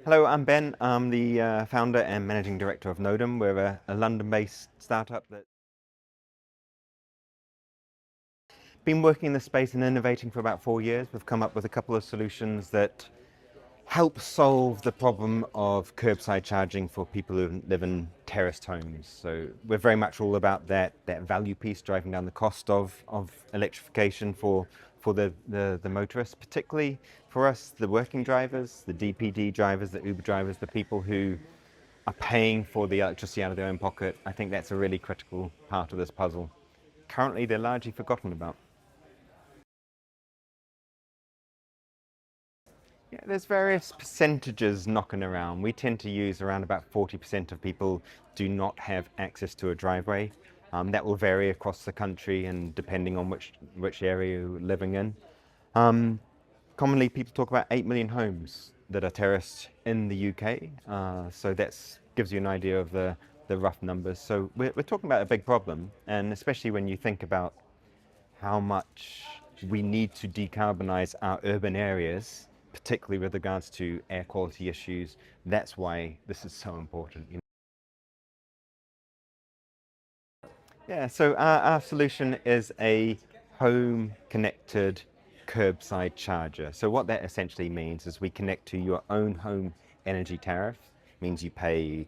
Hello, I'm Ben. I'm the founder and managing director of Nodum. We're a London-based startup that's been working in this space and innovating for about 4 years. We've come up with a couple of solutions that help solve the problem of curbside charging for people who live in terraced homes. So we're very much all about that value piece, driving down the cost of electrification for the motorists, particularly for us, the working drivers, the DPD drivers, the Uber drivers, the people who are paying for the electricity out of their own pocket. I think that's a really critical part of this puzzle. Currently, they're largely forgotten about. Yeah, there's various percentages knocking around. We tend to use around about 40% of people do not have access to a driveway. That will vary across the country and depending on which area you're living in. Um, Commonly, people talk about 8 million homes that are terraced in the UK. So that gives you an idea of the rough numbers. So we're talking about a big problem, and especially when you think about how much we need to decarbonize our urban areas, particularly with regards to air quality issues. That's why this is so important. Yeah, so our solution is a home connected curbside charger. So what that essentially means is we connect to your own home energy tariff. Means you pay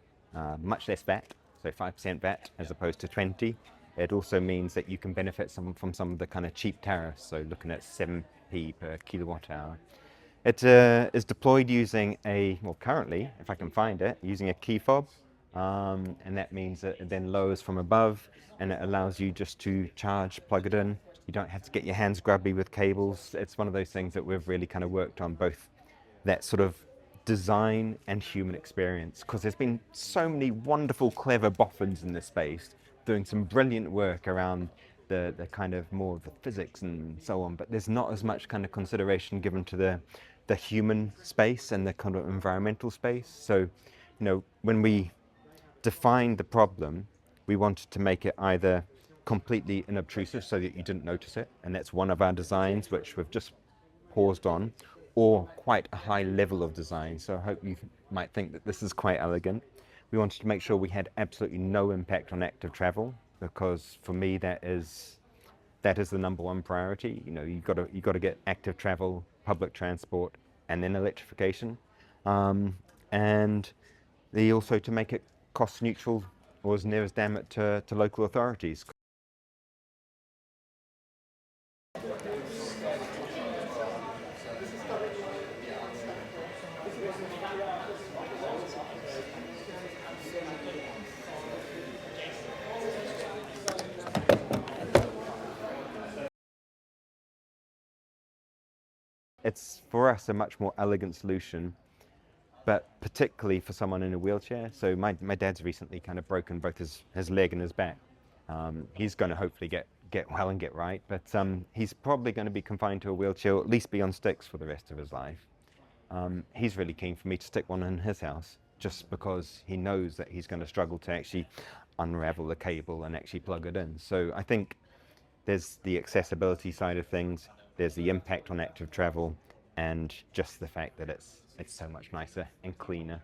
much less VAT, so 5% VAT as opposed to 20. It also means that you can benefit from some of the kind of cheap tariffs, so looking at 7p per kilowatt hour. It is deployed using well, currently, if I can find it, using a key fob. And that means that it then lowers from above and it allows you just to charge, plug it in. You don't have to get your hands grubby with cables. It's one of those things that we've really kind of worked on, both that sort of design and human experience, because there's been so many wonderful, clever boffins in this space doing some brilliant work around the kind of more of the physics and so on, but there's not as much kind of consideration given to the human space and the kind of environmental space. So, when we defined the problem, we wanted to make it either completely unobtrusive so that you didn't notice it, and that's one of our designs, which we've just paused on, or quite a high level of design. So I hope you might think that this is quite elegant. We wanted to make sure we had absolutely no impact on active travel, because for me that is the number one priority. You've got to get active travel, public transport, and then electrification, and also to make it cost neutral or as near as damn it to local authorities. It's for us a much more elegant solution, but particularly for someone in a wheelchair. So my dad's recently kind of broken both his leg and his back. He's going to hopefully get well and get right, but he's probably going to be confined to a wheelchair, or at least be on sticks for the rest of his life. He's really keen for me to stick one in his house, just because he knows that he's going to struggle to actually unravel the cable and actually plug it in. So I think there's the accessibility side of things, there's the impact on active travel, and just the fact that it's so much nicer and cleaner.